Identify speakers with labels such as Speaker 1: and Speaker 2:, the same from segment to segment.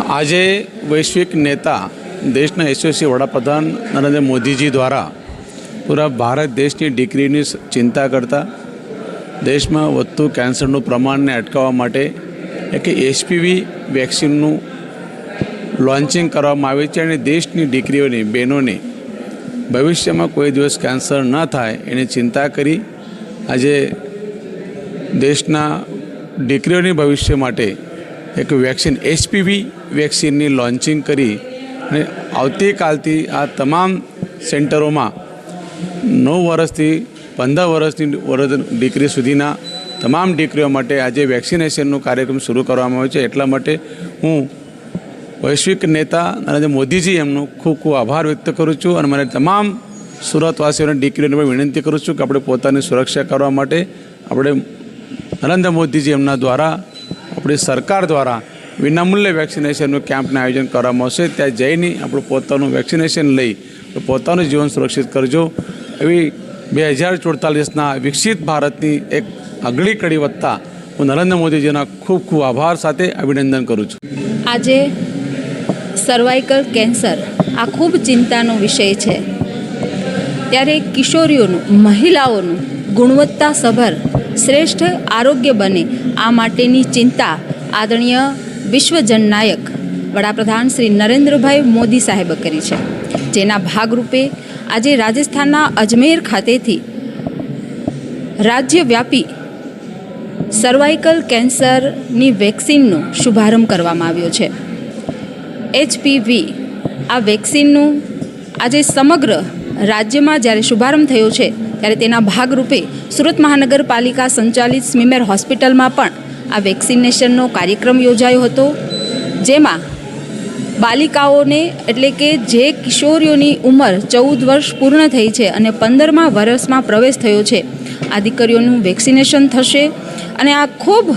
Speaker 1: આજે વૈશ્વિક નેતા દેશના યશસ્વી વડાપ્રધાન નરેન્દ્ર મોદીજી દ્વારા પૂરા ભારત દેશની દીકરીની ચિંતા કરતા દેશમાં વધતું કેન્સરનું પ્રમાણને અટકાવવા માટે એક HPV વેક્સિનનું લોન્ચિંગ કરવામાં આવ્યું છે અને દેશની દીકરીઓની બહેનોની ભવિષ્યમાં કોઈ દિવસ કેન્સર ન થાય એની ચિંતા કરી આજે દેશના દીકરીઓની ભવિષ્ય માટે એક વેક્સિન HPV વેક્સિનની લોન્ચિંગ કરી અને આવતીકાલથી આ તમામ સેન્ટરોમાં 9 વર્ષથી 15 વર્ષની દીકરી સુધીના તમામ દીકરીઓ માટે આજે વેક્સિનેશનનો કાર્યક્રમ શરૂ કરવામાં આવ્યો છે। એટલા માટે હું વૈશ્વિક નેતા નરેન્દ્ર મોદીજી એમનો ખૂબ ખૂબ આભાર વ્યક્ત કરું છું અને મને તમામ સુરતવાસીઓને દીકરીઓને પણ વિનંતી કરું છું કે આપણે પોતાની સુરક્ષા કરવા માટે આપણે નરેન્દ્ર મોદીજી એમના દ્વારા આપણી સરકાર દ્વારા વિનામૂલ્યે વેક્સિનેશનનું કેમ્પનું આયોજન કરવામાં આવશે। ત્યાં જઈને આપણું પોતાનું વેક્સિનેશન લઈ પોતાનું જીવન સુરક્ષિત કરજો એવી 2048ના વિકસિત ભારતની એક આગલી કડી વધતા હું નરેન્દ્ર મોદીજીના ખૂબ ખૂબ આભાર સાથે અભિનંદન કરું છું।
Speaker 2: આજે સર્વાઇકલ કેન્સર આ ખૂબ ચિંતાનો વિષય છે, ત્યારે કિશોરીઓનું, મહિલાઓનું ગુણવત્તાસભર શ્રેષ્ઠ આરોગ્ય બને આ માટેની ચિંતા આદરણીય વિશ્વ જનનાયક વડાપ્રધાન શ્રી નરેન્દ્રભાઈ મોદી સાહેબે કરી છે, જેના ભાગરૂપે આજે રાજસ્થાનના અજમેર ખાતેથી રાજ્યવ્યાપી સર્વાઇકલ કેન્સરની વેક્સિનનો શુભારંભ કરવામાં આવ્યો છે। HPV આ વેક્સિનનું આજે સમગ્ર રાજ્યમાં જ્યારે શુભારંભ થયો છે ત્યારે તેના ભાગરૂપે સુરત મહાનગરપાલિકા સંચાલિત સ્મીમેર હોસ્પિટલમાં પણ આ વેક્સિનેશનનો કાર્યક્રમ યોજાયો હતો, જેમાં બાલિકાઓને એટલે કે જે કિશોરીઓની ઉંમર 14 વર્ષ પૂર્ણ થઈ છે અને 15મા વર્ષમાં પ્રવેશ થયો છે આ દીકરીઓનું વેક્સિનેશન થશે। અને આ ખૂબ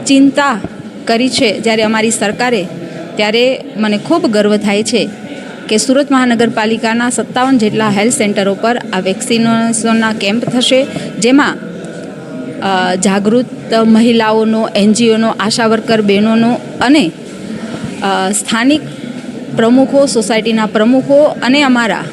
Speaker 2: ચિંતા કરી છે જ્યારે અમારી સરકારે, ત્યારે મને ખૂબ ગર્વ થાય છે કે સુરત મહાનગરપાલિકાના 57 જેટલા હેલ્થ સેન્ટરો પર આ વેક્સિનેશનના કેમ્પ થશે, જેમાં જાગૃત મહિલાઓનો, NGOનો, આશા વર્કર બહેનોનો અને સ્થાનિક પ્રમુખો, સોસાયટીના પ્રમુખો અને અમારા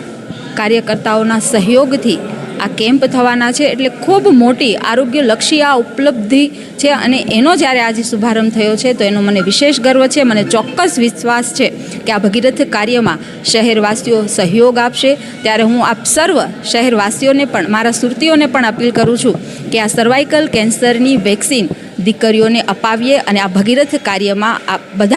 Speaker 2: કાર્યકર્તાઓના સહયોગથી આ કેમ્પ થવાના છે। એટલે ખૂબ મોટી આરોગ્યલક્ષી આ ઉપલબ્ધિ છે અને એનો જ્યારે આજે શુભારંભ થયો છે તો એનો મને વિશેષ ગર્વ છે। મને ચોક્કસ વિશ્વાસ છે કે આ ભગીરથ કાર્યમાં શહેરવાસીઓ સહયોગ આપશે। ત્યારે હું આપ સર્વ શહેરવાસીઓને પણ, મારા સુરતીઓને પણ અપીલ કરું છું કે આ સર્વાઇકલ કેન્સરની વેક્સિન દીકરીઓને અપાવીએ અને આ ભગીરથ કાર્યમાં આ બધા